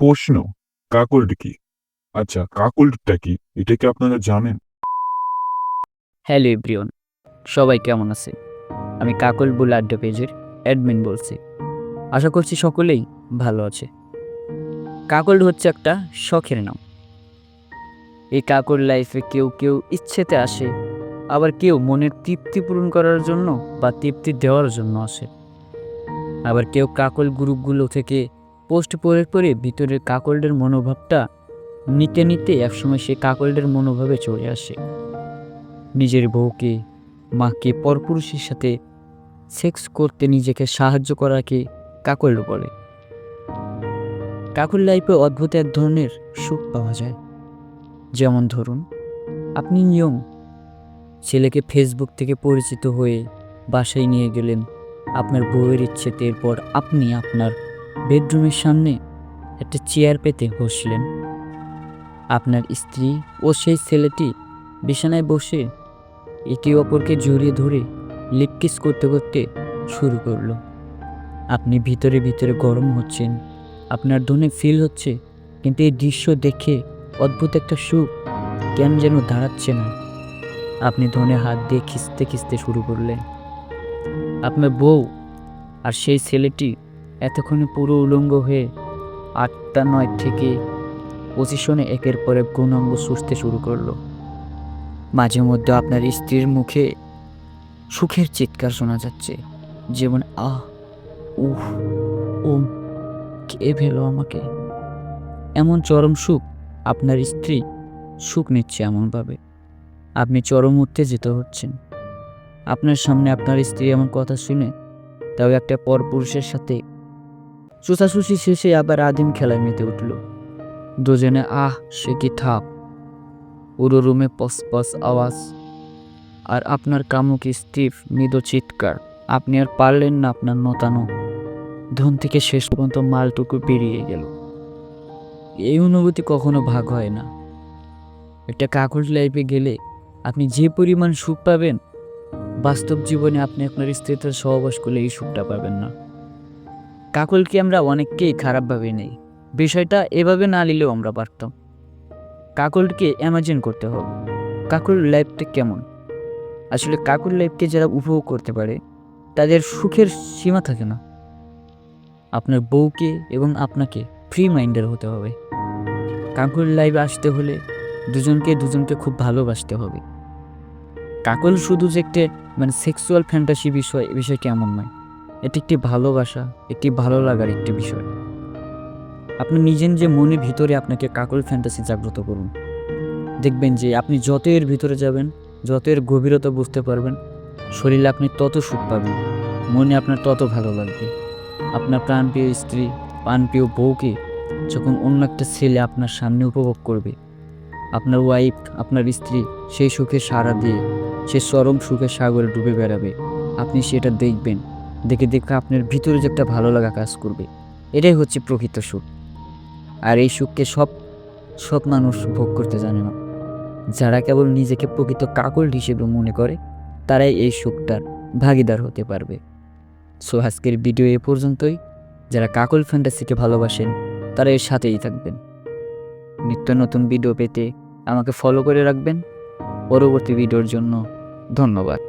প্রশ্ন, কাকল্ড কি? আচ্ছা, কাকল্ডটা কি এটা কি আপনারা জানেন? হ্যালো এভরিওয়ান, সবাই কেমন আছে? আমি কাকল বুল আড্ডা পেজের অ্যাডমিন বলছি। আশা করছি সকলেই ভালো আছে। কাকল হচ্ছে একটা শখের নাম। এই কাকল লাইফে কেউ কেউ ইচ্ছেতে আসে, আবার কেউ মনের তৃপ্তি পূরণ করার জন্য বা তৃপ্তি দেওয়ার জন্য আসে। আবার কেউ কাকল গ্রুপগুলো থেকে পোস্ট পড়ে ভিতরের কাকলদের মনোভাবটা নিতে নিতে একসময় সে কাকলদের মনোভাবে চলে আসে। নিজের বউকে, মাকে পরপুরুষের সাথে সেক্স করতে নিজেকে সাহায্য করাকে কাকল বলে। কাকল লাইফে অদ্ভুত এক ধরনের সুখ পাওয়া যায়। যেমন ধরুন, আপনি নিয়ম ছেলেকে ফেসবুক থেকে পরিচিত হয়ে বাসায় নিয়ে গেলেন আপনার বউয়ের ইচ্ছেতে। এরপর আপনি আপনার বেডরুমের সামনে একটা চেয়ার পেতে বসলেন। আপনার স্ত্রী ও সেই ছেলেটি বিছানায় বসে একে অপরকে জড়িয়ে ধরে লিপ কিস করতে করতে শুরু করলো। আপনি ভিতরে ভিতরে গরম হচ্ছেন, আপনার ধনে ফিল হচ্ছে, কিন্তু এই দৃশ্য দেখে অদ্ভুত একটা সুখ কেন যেন দাঁড়াচ্ছে না। আপনি ধনে হাত দিয়ে খিঁচতে খিঁচতে শুরু করলেন। আপনার বউ আর সেই ছেলেটি এতক্ষণে পুরো উলঙ্গ হয়ে 8-9 থেকে পজিশনে একের পর এক গৌণাঙ্গ সুস্থে শুরু করলো। মাঝে মধ্যে আপনার স্ত্রীর মুখে সুখের চিৎকার শোনা যাচ্ছে, যেমন আহ, উহ, ওম, কে ফেলো আমাকে। এমন চরম সুখ আপনার স্ত্রী সুখ নিচ্ছে এমনভাবে আপনি চরম উত্তেজিত হচ্ছেন। আপনার সামনে আপনার স্ত্রী এমন কথা শুনে তাও একটা পরপুরুষের সাথে চুষাচুষি শেষে আবার আদিম খেলায় মেতে উঠল। দুজনে আহ সে কি থাক, পুরো রুমে পস পস আওয়াজ, আর আপনার কামুক স্ত্রীর মৃদু চিৎকার। আপনি আর পারলেন না আপনার নতানো ধন থেকে শেষ পর্যন্ত মালটুকু বেরিয়ে গেল। এই অনুভূতি কখনো ভাগ হয় না। একটা কাকল লাইফে গেলে আপনি যে পরিমাণ সুখ পাবেন, বাস্তব জীবনে আপনি আপনার স্ত্রীর সহবাস করলে এই সুখটা পাবেন না। কাকলকে আমরা অনেককেই খারাপভাবে নেই, বিষয়টা এভাবে না নিলেও আমরা পারতাম। কাকলকে ইমাজিন করতে হবে কাকল লাইফটা কেমন। আসলে কাকল লাইফকে যারা উপভোগ করতে পারে তাদের সুখের সীমা থাকে না। আপনার বউকে এবং আপনাকে ফ্রি মাইন্ডের হতে হবে। কাকল লাইফে আসতে হলে দুজনকে খুব ভালোবাসতে হবে। কাকল শুধু যে একটা সেক্সুয়াল ফ্যান্টাসি বিষয়টি এমন নয়। এটি একটি ভালোবাসা, একটি ভালো লাগার একটি বিষয়। আপনি নিজের মনের ভিতরে আপনাকে কাকল ফ্যান্টাসি জাগ্রত করুন। দেখবেন যে আপনি যত এর ভিতরে যাবেন, যত এর গভীরতা বুঝতে পারবেন, শরীরে আপনি তত সুখ পাবেন, মনে আপনার তত ভালো লাগবে। আপনার প্রাণপ্রিয় স্ত্রী, প্রাণপ্রিয় বউকে যখন অন্য একটা ছেলে আপনার সামনে উপভোগ করবে, আপনার ওয়াইফ, আপনার স্ত্রী সেই সুখে সাড়া দিয়ে সে চরম সুখের সাগরে ডুবে বেড়াবে, আপনি সেটা দেখবেন। দেখে দেখে আপনার ভিতরে যে একটা ভালো লাগা কাজ করবে। এটাই হচ্ছে প্রকৃত সুখ। আর এই সুখকে সব মানুষ ভোগ করতে জানে না। যারা কেবল নিজেকে প্রকৃত কাকল হিসেবে মনে করে, তারাই এই সুখটার ভাগিদার হতে পারবে। সো আজকের ভিডিও এ পর্যন্তই। যারা কাকল ফ্যান্টাসিকে ভালোবাসেন তারা এর সাথেই থাকবেন। নিত্য নতুন ভিডিও পেতে আমাকে ফলো করে রাখবেন। পরবর্তী ভিডিওর জন্য ধন্যবাদ।